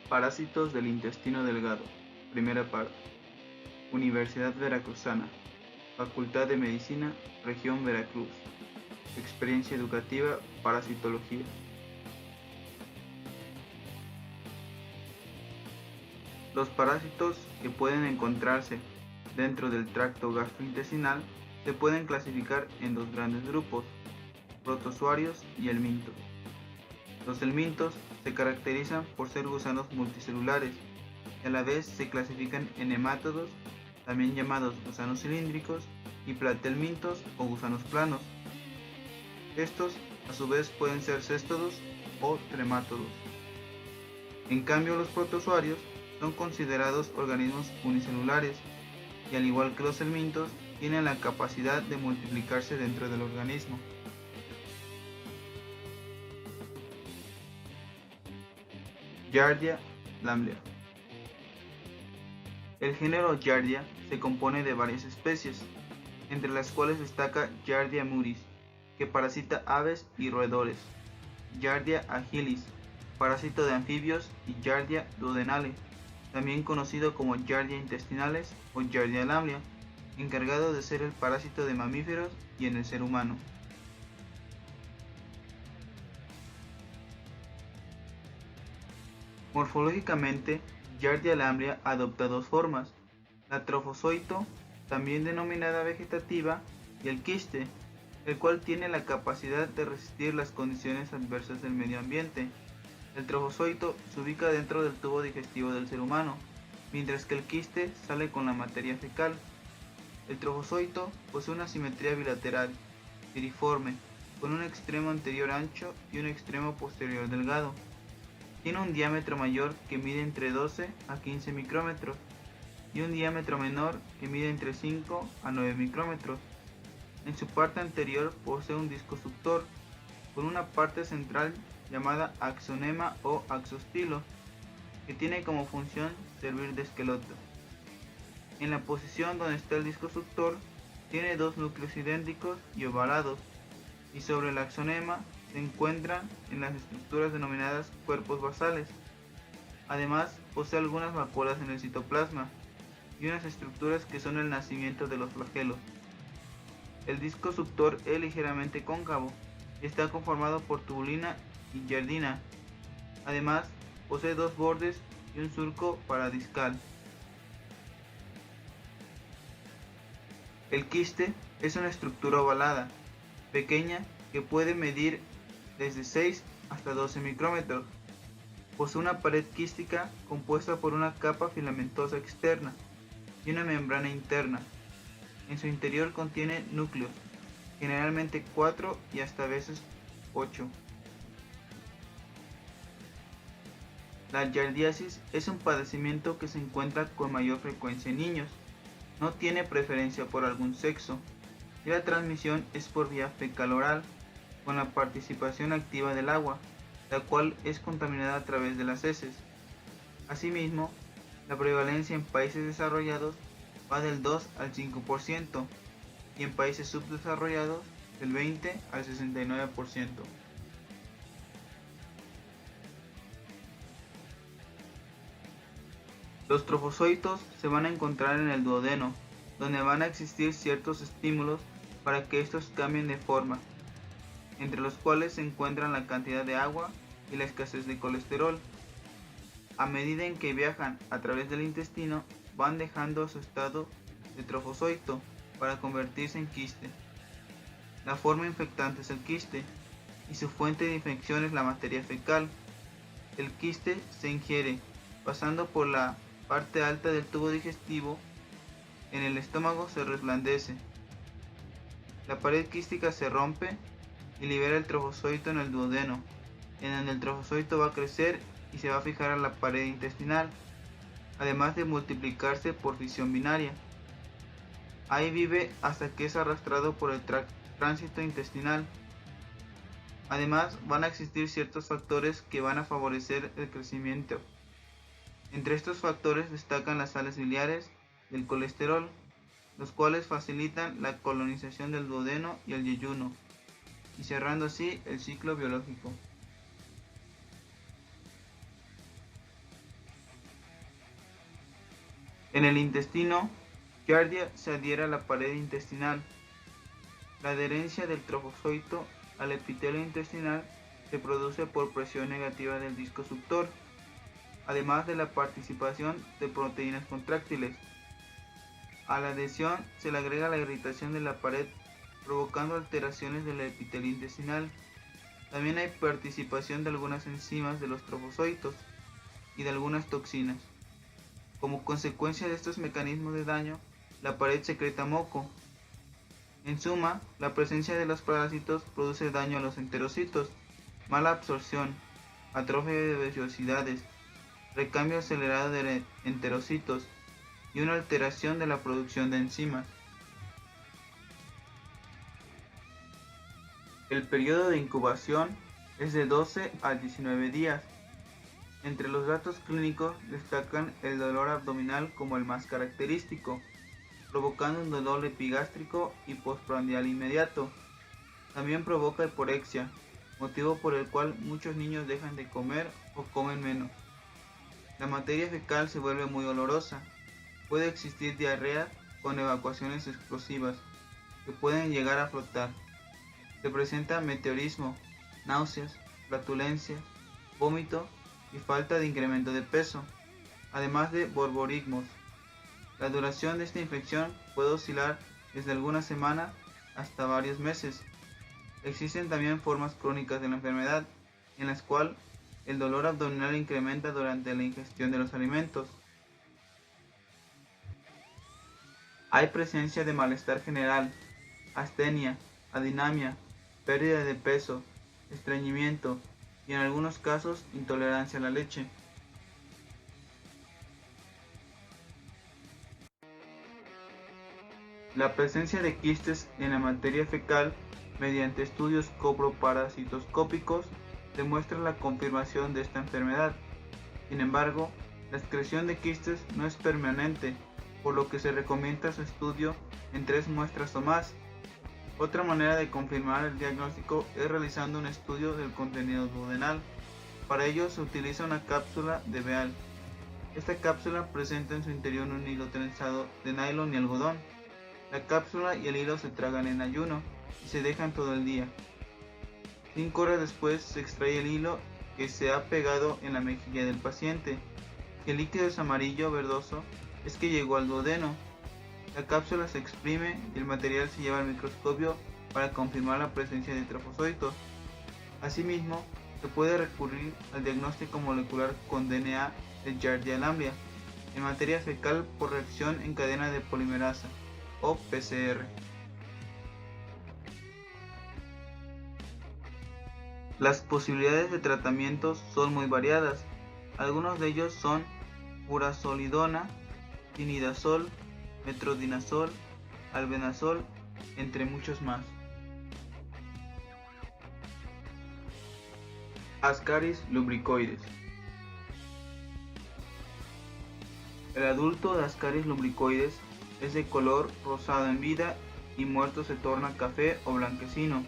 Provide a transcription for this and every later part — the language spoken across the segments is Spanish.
Parásitos del intestino delgado. Primera parte. Universidad Veracruzana. Facultad de Medicina, Región Veracruz. Experiencia educativa, parasitología. Los parásitos que pueden encontrarse dentro del tracto gastrointestinal se pueden clasificar en dos grandes grupos: protozoarios y helmintos. Los helmintos se caracterizan por ser gusanos multicelulares y a la vez se clasifican en hemátodos, también llamados gusanos cilíndricos, y platelmintos o gusanos planos. Estos a su vez pueden ser céstodos o tremátodos. En cambio, los protozoarios son considerados organismos unicelulares y, al igual que los helmintos, tienen la capacidad de multiplicarse dentro del organismo. Giardia lamblia. El género Giardia se compone de varias especies, entre las cuales destaca Giardia muris, que parasita aves y roedores, Giardia agilis, parásito de anfibios, y Giardia duodenale, también conocido como Giardia intestinales o Giardia lamblia, encargado de ser el parásito de mamíferos y en el ser humano. Morfológicamente, Giardia lamblia adopta dos formas: la trofozoito, también denominada vegetativa, y el quiste, el cual tiene la capacidad de resistir las condiciones adversas del medio ambiente. El trofozoito se ubica dentro del tubo digestivo del ser humano, mientras que el quiste sale con la materia fecal. El trofozoito posee una simetría bilateral, piriforme, con un extremo anterior ancho y un extremo posterior delgado. Tiene un diámetro mayor que mide entre 12 a 15 micrómetros y un diámetro menor que mide entre 5 a 9 micrómetros. En su parte anterior posee un disco suctor con una parte central llamada axonema o axostilo, que tiene como función servir de esqueleto. En la posición donde está el disco suctor tiene dos núcleos idénticos y ovalados, y sobre el axonema se encuentran en las estructuras denominadas cuerpos basales. Además, posee algunas vacuolas en el citoplasma y unas estructuras que son el nacimiento de los flagelos. El disco suctor es ligeramente cóncavo y está conformado por tubulina y giardina. Además, posee dos bordes y un surco paradiscal. El quiste es una estructura ovalada, pequeña, que puede medir desde 6 hasta 12 micrómetros. Posee una pared quística compuesta por una capa filamentosa externa y una membrana interna. En su interior contiene núcleos, generalmente 4 y hasta a veces 8. La giardiasis es un padecimiento que se encuentra con mayor frecuencia en niños. No tiene preferencia por algún sexo y la transmisión es por vía fecal-oral, con la participación activa del agua, la cual es contaminada a través de las heces. Asimismo, la prevalencia en países desarrollados va del 2 al 5% y en países subdesarrollados del 20 al 69%. Los trofozoitos se van a encontrar en el duodeno, donde van a existir ciertos estímulos para que estos cambien de forma, entre los cuales se encuentran la cantidad de agua y la escasez de colesterol. A medida en que viajan a través del intestino, van dejando su estado de trofozoito para convertirse en quiste. La forma infectante es el quiste y su fuente de infección es la materia fecal. El quiste se ingiere pasando por la parte alta del tubo digestivo. En el estómago se resplandece. La pared quística se rompe y libera el trofozoito en el duodeno, en donde el trofozoito va a crecer y se va a fijar a la pared intestinal, además de multiplicarse por fisión binaria. Ahí vive hasta que es arrastrado por el tránsito intestinal. Además, van a existir ciertos factores que van a favorecer el crecimiento. Entre estos factores destacan las sales biliares y el colesterol, los cuales facilitan la colonización del duodeno y el yeyuno, y cerrando así el ciclo biológico. En el intestino, Giardia se adhiere a la pared intestinal. La adherencia del trofozoito al epitelio intestinal se produce por presión negativa del disco suctor, además de la participación de proteínas contráctiles. A la adhesión se le agrega la irritación de la pared, provocando alteraciones del epitelio intestinal. También hay participación de algunas enzimas de los trofozoitos y de algunas toxinas. Como consecuencia de estos mecanismos de daño, la pared secreta moco. En suma, la presencia de los parásitos produce daño a los enterocitos, mala absorción, atrofia de vellosidades, recambio acelerado de enterocitos y una alteración de la producción de enzimas. El periodo de incubación es de 12 a 19 días. Entre los datos clínicos destacan el dolor abdominal como el más característico, provocando un dolor epigástrico y postprandial inmediato. También provoca hiporexia, motivo por el cual muchos niños dejan de comer o comen menos. La materia fecal se vuelve muy olorosa. Puede existir diarrea con evacuaciones explosivas que pueden llegar a flotar. Se presenta meteorismo, náuseas, flatulencias, vómito y falta de incremento de peso, además de borborigmos. La duración de esta infección puede oscilar desde algunas semanas hasta varios meses. Existen también formas crónicas de la enfermedad, en las cuales el dolor abdominal incrementa durante la ingestión de los alimentos. Hay presencia de malestar general, astenia, adinamia, pérdida de peso, estreñimiento y en algunos casos intolerancia a la leche. La presencia de quistes en la materia fecal mediante estudios coproparasitoscópicos demuestra la confirmación de esta enfermedad. Sin embargo, la excreción de quistes no es permanente, por lo que se recomienda su estudio en 3 muestras o más. Otra manera de confirmar el diagnóstico es realizando un estudio del contenido duodenal. Para ello se utiliza una cápsula de Beal. Esta cápsula presenta en su interior un hilo trenzado de nylon y algodón. La cápsula y el hilo se tragan en ayuno y se dejan todo el día. 5 horas después se extrae el hilo que se ha pegado en la mejilla del paciente. Si el líquido es amarillo verdoso, es que llegó al duodeno. La cápsula se exprime y el material se lleva al microscopio para confirmar la presencia de trofozoitos. Asimismo, se puede recurrir al diagnóstico molecular con DNA de Giardia lamblia en materia fecal por reacción en cadena de polimerasa o PCR. Las posibilidades de tratamiento son muy variadas. Algunos de ellos son furazolidona, tinidazol, metronidazol, albendazol, entre muchos más. Ascaris lumbricoides. El adulto de Ascaris lumbricoides es de color rosado en vida y muerto se torna café o blanquecino.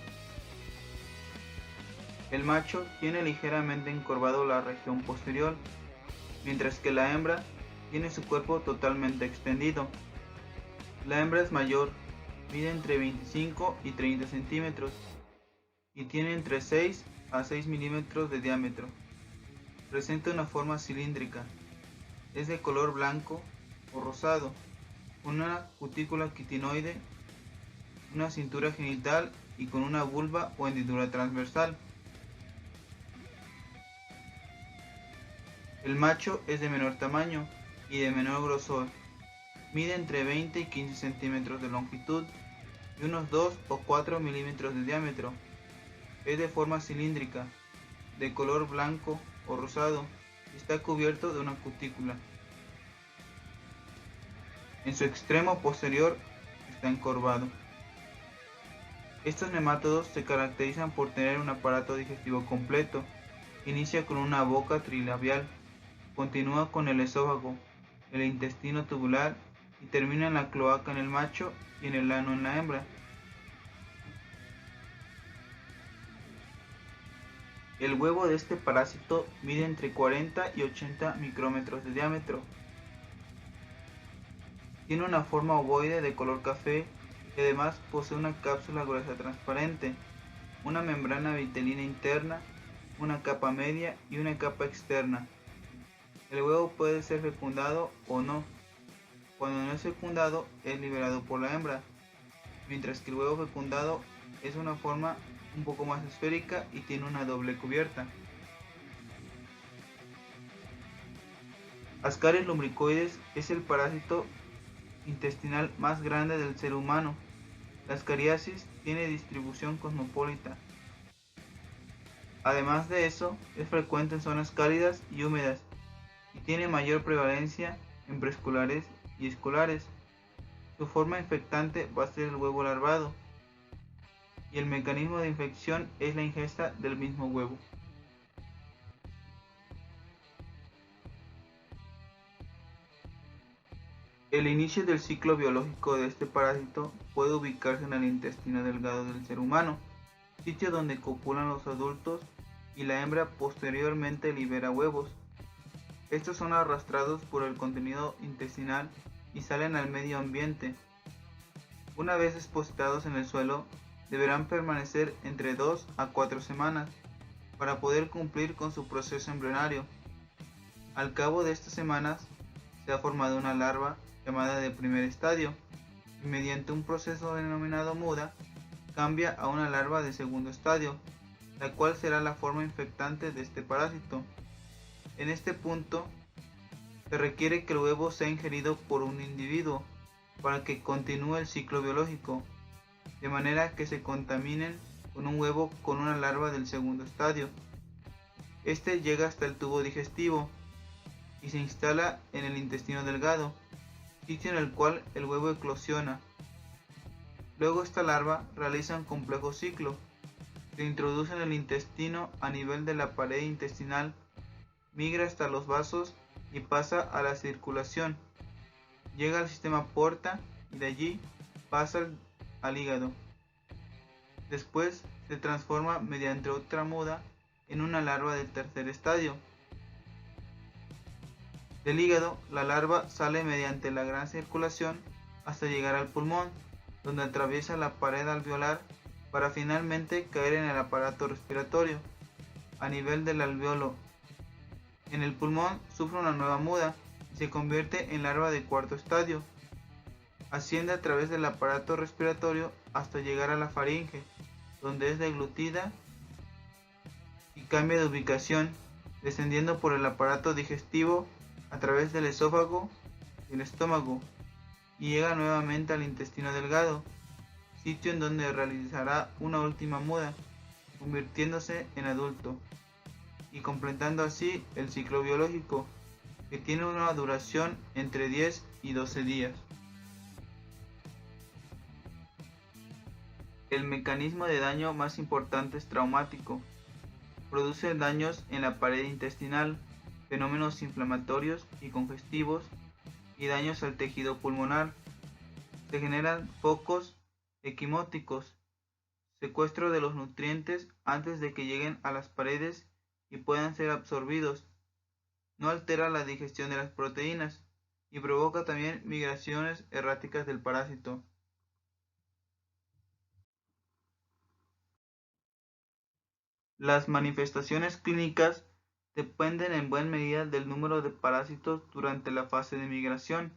El macho tiene ligeramente encorvado la región posterior, mientras que la hembra tiene su cuerpo totalmente extendido. La hembra es mayor, mide entre 25 y 30 centímetros y tiene entre 6 a 6 milímetros de diámetro. Presenta una forma cilíndrica. Es de color blanco o rosado, con una cutícula quitinoide, una cintura genital y con una vulva o hendidura transversal. El macho es de menor tamaño y de menor grosor. Mide entre 20 y 15 centímetros de longitud y unos 2 o 4 milímetros de diámetro. Es de forma cilíndrica, de color blanco o rosado y está cubierto de una cutícula. En su extremo posterior está encorvado. Estos nemátodos se caracterizan por tener un aparato digestivo completo. Inicia con una boca trilabial, continúa con el esófago, el intestino tubular y termina en la cloaca en el macho y en el ano en la hembra. El huevo de este parásito mide entre 40 y 80 micrómetros de diámetro. Tiene una forma ovoide de color café y además posee una cápsula gruesa transparente, una membrana vitelina interna, una capa media y una capa externa. El huevo puede ser fecundado o no. Cuando no es fecundado es liberado por la hembra, mientras que el huevo fecundado es una forma un poco más esférica y tiene una doble cubierta. Ascaris lumbricoides es el parásito intestinal más grande del ser humano. La ascariasis tiene distribución cosmopolita. Además de eso, es frecuente en zonas cálidas y húmedas y tiene mayor prevalencia en preescolares y escolares. Su forma infectante va a ser el huevo larvado y el mecanismo de infección es la ingesta del mismo huevo. El inicio del ciclo biológico de este parásito puede ubicarse en el intestino delgado del ser humano, sitio donde copulan los adultos y la hembra posteriormente libera huevos. Estos son arrastrados por el contenido intestinal y salen al medio ambiente. Una vez depositados en el suelo, deberán permanecer entre 2 a 4 semanas para poder cumplir con su proceso embrionario. Al cabo de estas semanas, se ha formado una larva llamada de primer estadio y mediante un proceso denominado muda, cambia a una larva de segundo estadio, la cual será la forma infectante de este parásito. En este punto, se requiere que el huevo sea ingerido por un individuo para que continúe el ciclo biológico, de manera que se contaminen con un huevo con una larva del segundo estadio. Este llega hasta el tubo digestivo y se instala en el intestino delgado, sitio en el cual el huevo eclosiona. Luego esta larva realiza un complejo ciclo. Se introduce en el intestino a nivel de la pared intestinal, migra hasta los vasos y pasa a la circulación. Llega al sistema porta y de allí pasa al hígado. Después se transforma mediante otra muda en una larva del tercer estadio. Del hígado, la larva sale mediante la gran circulación hasta llegar al pulmón, donde atraviesa la pared alveolar para finalmente caer en el aparato respiratorio, a nivel del alveolo. En el pulmón sufre una nueva muda y se convierte en larva de cuarto estadio. Asciende a través del aparato respiratorio hasta llegar a la faringe, donde es deglutida y cambia de ubicación, descendiendo por el aparato digestivo a través del esófago y el estómago, y llega nuevamente al intestino delgado, sitio en donde realizará una última muda, convirtiéndose en adulto, y completando así el ciclo biológico, que tiene una duración entre 10 y 12 días. El mecanismo de daño más importante es traumático. Produce daños en la pared intestinal, fenómenos inflamatorios y congestivos y daños al tejido pulmonar. Se generan focos equimóticos, secuestro de los nutrientes antes de que lleguen a las paredes y puedan ser absorbidos. No altera la digestión de las proteínas y provoca también migraciones erráticas del parásito. Las manifestaciones clínicas dependen en buena medida del número de parásitos durante la fase de migración.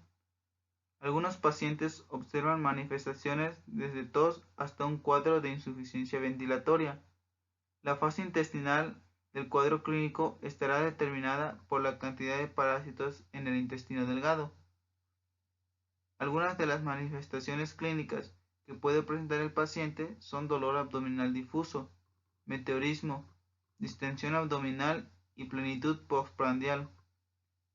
Algunos pacientes observan manifestaciones desde tos hasta un cuadro de insuficiencia ventilatoria. La fase intestinal del cuadro clínico estará determinada por la cantidad de parásitos en el intestino delgado. Algunas de las manifestaciones clínicas que puede presentar el paciente son dolor abdominal difuso, meteorismo, distensión abdominal y plenitud postprandial.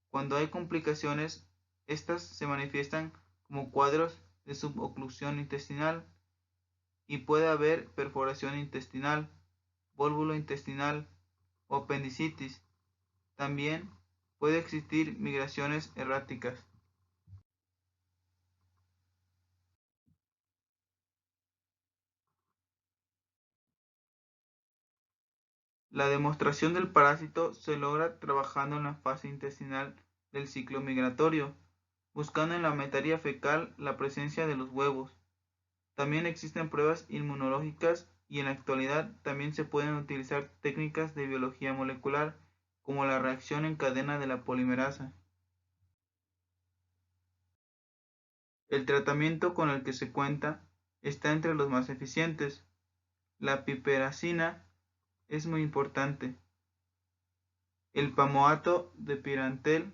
Cuando hay complicaciones, estas se manifiestan como cuadros de suboclusión intestinal y puede haber perforación intestinal, vólvulo intestinal o apendicitis. También puede existir migraciones erráticas. La demostración del parásito se logra trabajando en la fase intestinal del ciclo migratorio. buscando en la materia fecal la presencia de los huevos. También existen pruebas inmunológicas y en la actualidad también se pueden utilizar técnicas de biología molecular como la reacción en cadena de la polimerasa. El tratamiento con el que se cuenta está entre los más eficientes. La piperacina es muy importante. El pamoato de pirantel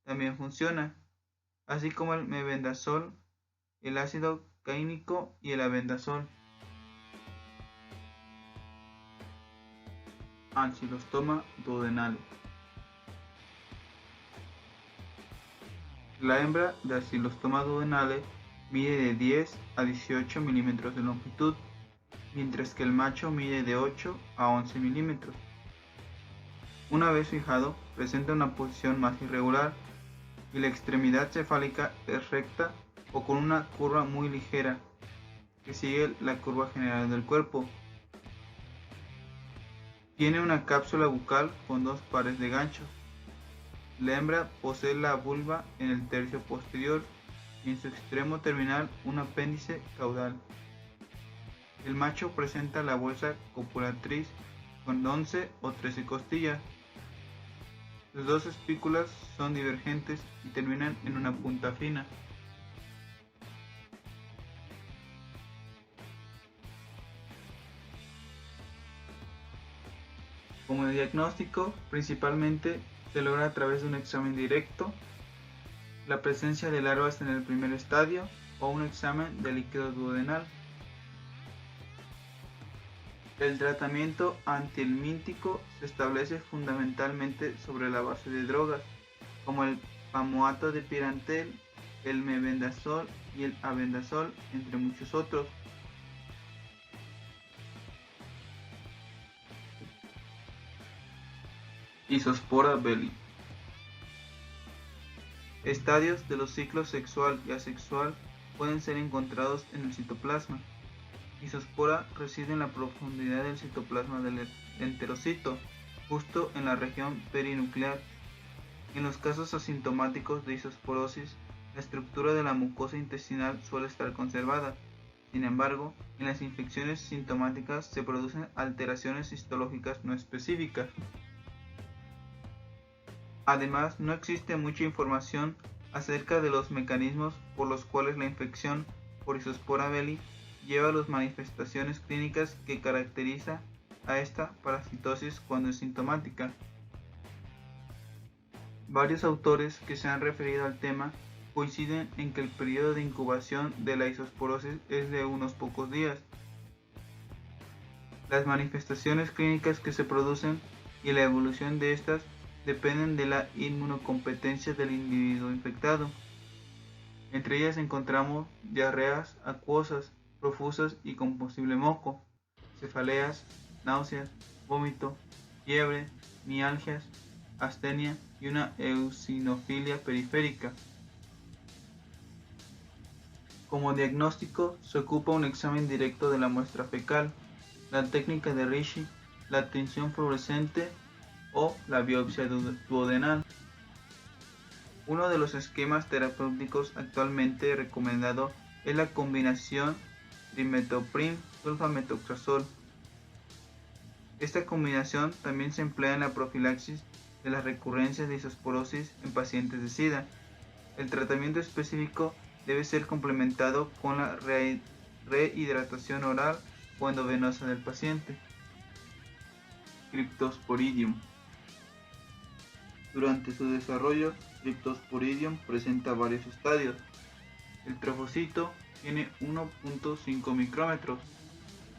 también funciona, así como el mebendazol, el ácido caínico y el albendazol. Ancilostoma duodenale. La hembra de Ancilostoma duodenale mide de 10 a 18 milímetros de longitud, mientras que el macho mide de 8 a 11 milímetros. Una vez fijado, presenta una posición más irregular y la extremidad cefálica es recta o con una curva muy ligera que sigue la curva general del cuerpo. Tiene una cápsula bucal con 2 pares de ganchos. La hembra posee la vulva en el tercio posterior y en su extremo terminal un apéndice caudal. El macho presenta la bolsa copulatriz con 11 o 13 costillas. Sus dos espículas son divergentes y terminan en una punta fina. Como diagnóstico, principalmente se logra a través de un examen directo, la presencia de larvas en el primer estadio o un examen de líquido duodenal. El tratamiento antihelmíntico se establece fundamentalmente sobre la base de drogas, como el pamoato de pirantel, el mebendazol y el albendazol, entre muchos otros. Isospora belli. Estadios de los ciclos sexual y asexual pueden ser encontrados en el citoplasma. Isospora reside en la profundidad del citoplasma del enterocito, justo en la región perinuclear. En los casos asintomáticos de isosporosis, la estructura de la mucosa intestinal suele estar conservada. Sin embargo, en las infecciones sintomáticas se producen alteraciones histológicas no específicas. Además, no existe mucha información acerca de los mecanismos por los cuales la infección por Isospora belli lleva a las manifestaciones clínicas que caracteriza a esta parasitosis cuando es sintomática. Varios autores que se han referido al tema coinciden en que el periodo de incubación de la isosporosis es de unos pocos días. Las manifestaciones clínicas que se producen y la evolución de estas dependen de la inmunocompetencia del individuo infectado. Entre ellas encontramos diarreas acuosas, profusas y con posible moco, cefaleas, náuseas, vómito, fiebre, mialgias, astenia y una eosinofilia periférica. Como diagnóstico se ocupa un examen directo de la muestra fecal, la técnica de Ricci, la tinción fluorescente o la biopsia duodenal. Uno de los esquemas terapéuticos actualmente recomendado es la combinación trimethoprim-sulfamethoxazol. Esta combinación también se emplea en la profilaxis de las recurrencias de isosporosis en pacientes de SIDA. El tratamiento específico debe ser complementado con la rehidratación oral o endovenosa del paciente. Cryptosporidium. Durante su desarrollo, Cryptosporidium presenta varios estadios. El trofocito tiene 1.5 micrómetros,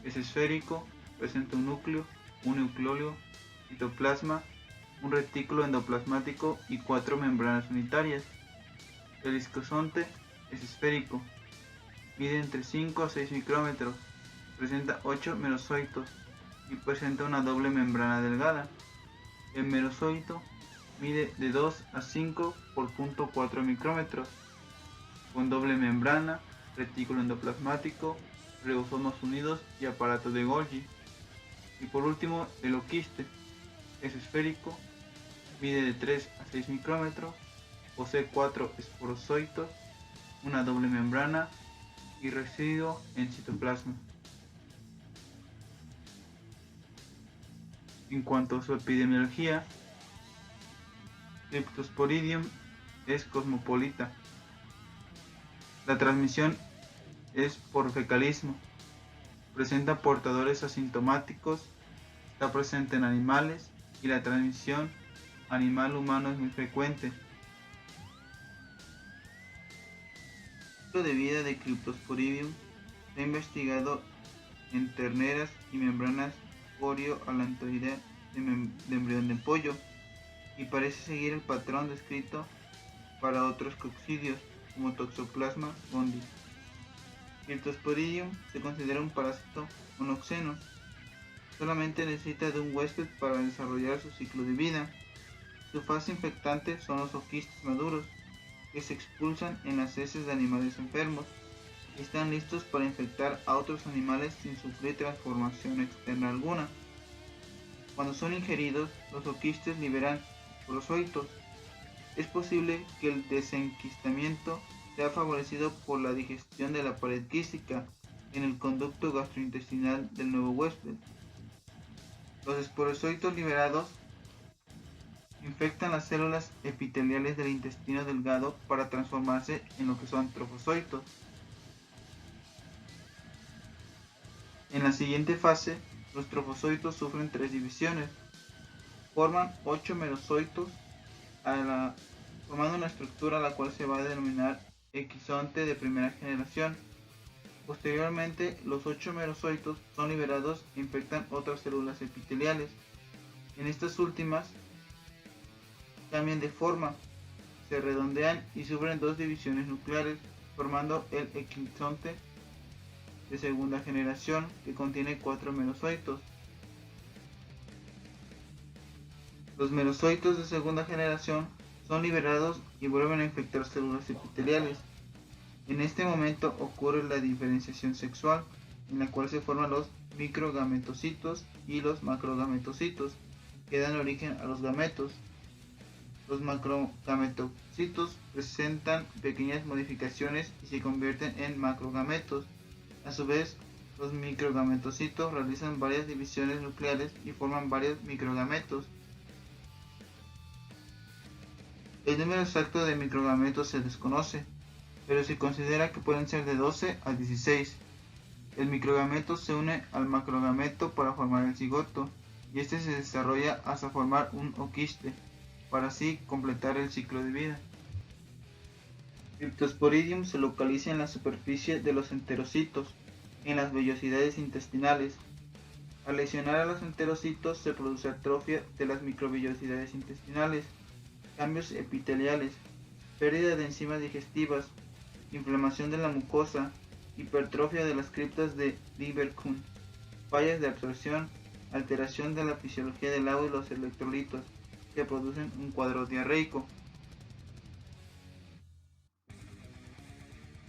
es esférico, presenta un núcleo, un nucleolo, citoplasma, un retículo endoplasmático y 4 membranas unitarias. El discosonte es esférico, mide entre 5 a 6 micrómetros, presenta 8 merozoitos y presenta una doble membrana delgada. El merozoito mide de 2 a 5 por 0.4 micrómetros, con doble membrana, retículo endoplasmático, ribosomas unidos y aparato de Golgi. Y por último, el oquiste es esférico, mide de 3 a 6 micrómetros, posee 4 esporozoitos, una doble membrana y residuo en citoplasma. En cuanto a su epidemiología, Cryptosporidium es cosmopolita. La transmisión es por fecalismo. Presenta portadores asintomáticos, está presente en animales y la transmisión animal-humano es muy frecuente. El ciclo de vida de Cryptosporidium se ha investigado en terneras y membranas oreo-alantoidea de embrión de pollo y parece seguir el patrón descrito para otros coccidios como Toxoplasma gondii. Cryptosporidium se considera un parásito monoxeno. Solamente necesita de un huésped para desarrollar su ciclo de vida. Su fase infectante son los oquistes maduros, que se expulsan en las heces de animales enfermos y están listos para infectar a otros animales sin sufrir transformación externa alguna. Cuando son ingeridos, los oquistes liberan esporozoitos. Es posible que el desenquistamiento sea favorecido por la digestión de la pared quística en el conducto gastrointestinal del nuevo huésped. Los esporozoitos liberados infectan las células epiteliales del intestino delgado para transformarse en lo que son trofozoitos. En la siguiente fase, los trofozoitos sufren 3 divisiones. Forman 8 merozoitos, formando una estructura a la cual se va a denominar exonte de primera generación. Posteriormente, los 8 merozoitos son liberados e infectan otras células epiteliales. En estas últimas cambian de forma, se redondean y sufren 2 divisiones nucleares, formando el exonte de segunda generación, que contiene 4 merozoitos. Los merozoitos de segunda generación son liberados y vuelven a infectar células epiteliales. En este momento ocurre la diferenciación sexual, en la cual se forman los microgametocitos y los macrogametocitos, que dan origen a los gametos. Los macrogametocitos presentan pequeñas modificaciones y se convierten en macrogametos. A su vez, los microgametocitos realizan varias divisiones nucleares y forman varios microgametos. El número exacto de microgametos se desconoce, pero se considera que pueden ser de 12 a 16. El microgameto se une al macrogameto para formar el cigoto, y este se desarrolla hasta formar un oquiste, para así completar el ciclo de vida. Cryptosporidium se localiza en la superficie de los enterocitos, en las vellosidades intestinales. Al lesionar a los enterocitos se produce atrofia de las microvellosidades intestinales, cambios epiteliales, pérdida de enzimas digestivas, inflamación de la mucosa, hipertrofia de las criptas de Lieberkühn, fallas de absorción, alteración de la fisiología del agua y los electrolitos, que producen un cuadro diarreico.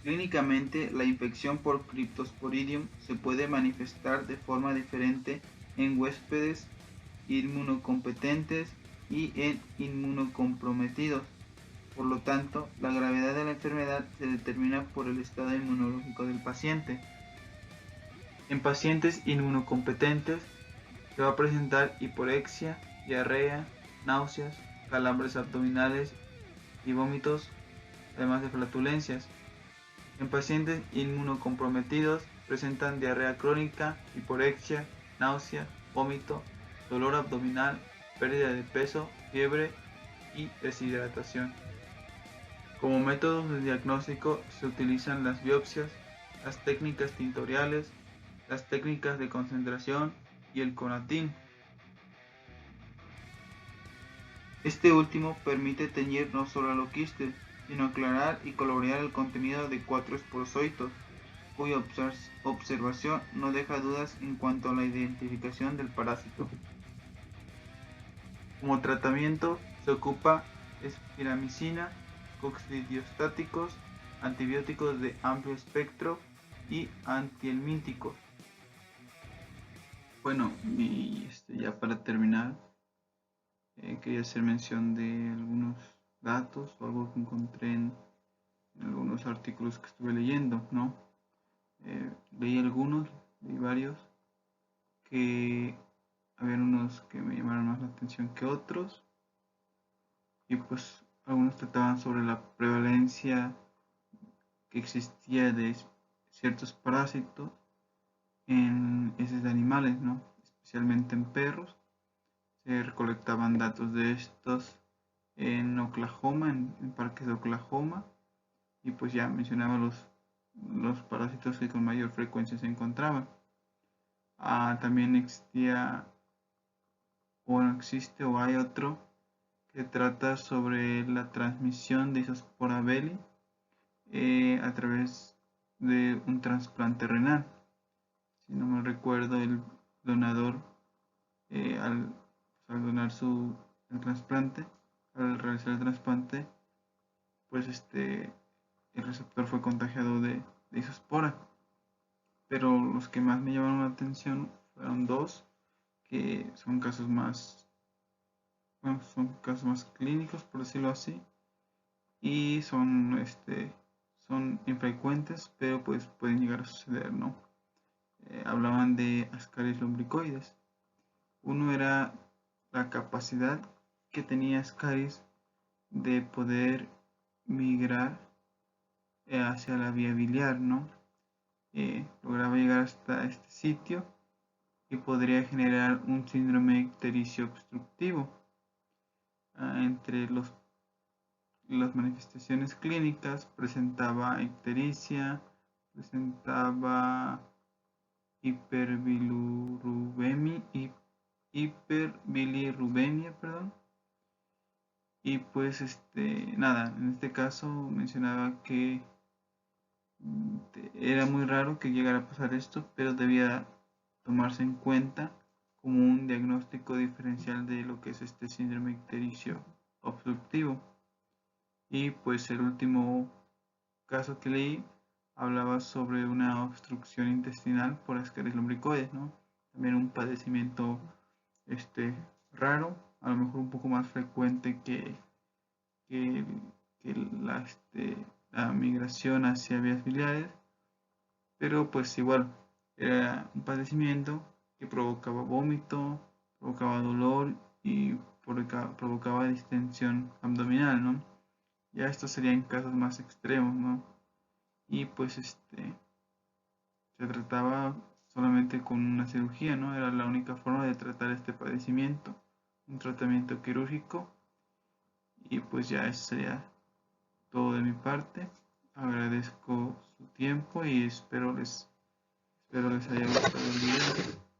Clínicamente, la infección por Cryptosporidium se puede manifestar de forma diferente en huéspedes inmunocompetentes y en inmunocomprometidos. Por lo tanto, la gravedad de la enfermedad se determina por el estado inmunológico del paciente. En pacientes inmunocompetentes se va a presentar hiporexia, diarrea, náuseas, calambres abdominales y vómitos, además de flatulencias. En pacientes inmunocomprometidos presentan diarrea crónica, hiporexia, náusea, vómito, dolor abdominal, pérdida de peso, fiebre y deshidratación. Como métodos de diagnóstico se utilizan las biopsias, las técnicas tintoriales, las técnicas de concentración y el Conatin. Este último permite teñir no solo al oquiste, sino aclarar y colorear el contenido de 4 esporozoitos, cuya observación no deja dudas en cuanto a la identificación del parásito. Como tratamiento se ocupa espiramicina, coccidiostáticos, antibióticos de amplio espectro y antihelmínticos. Bueno, y ya para terminar, quería hacer mención de algunos datos o algo que encontré en algunos artículos que estuve leyendo, ¿no? Leí algunos, leí varios, que habían unos que me llamaron más la atención que otros, y pues algunos trataban sobre la prevalencia que existía de ciertos parásitos en heces de animales, ¿no? Especialmente en perros. Se recolectaban datos de estos en Oklahoma, en parques de Oklahoma, y pues ya mencionaba los parásitos que con mayor frecuencia se encontraban. También existía, o no existe, o hay otro que trata sobre la transmisión de Isospora belli a través de un trasplante renal. Si no me recuerdo, el donador al donar el trasplante, al realizar el trasplante, pues el receptor fue contagiado de Isospora. Pero los que más me llamaron la atención fueron dos, que son casos más, bueno, son casos más clínicos, por decirlo así, y son infrecuentes, pero pues pueden llegar a suceder, ¿no? Hablaban de Ascaris lumbricoides. Uno era la capacidad que tenía Ascaris de poder migrar hacia la vía biliar, ¿no? Lograba llegar hasta este sitio y podría generar un síndrome ictericio obstructivo. Entre las manifestaciones clínicas presentaba ictericia, presentaba hiperbilirubemia, perdón. Y pues nada, en este caso mencionaba que era muy raro que llegara a pasar esto, pero debía tomarse en cuenta como un diagnóstico diferencial de lo que es este síndrome ictericio obstructivo. Y pues el último caso que leí hablaba sobre una obstrucción intestinal por Ascaris lumbricoides, ¿no? También un padecimiento raro, a lo mejor un poco más frecuente que, que la migración hacia vías biliares, pero pues igual era un padecimiento que provocaba vómito, provocaba dolor y provocaba distensión abdominal, ¿no? Ya estos serían casos más extremos, ¿no? Y pues se trataba solamente con una cirugía, ¿no? Era la única forma de tratar este padecimiento, un tratamiento quirúrgico. Y pues ya eso sería todo de mi parte. Agradezco su tiempo y espero les haya gustado el video.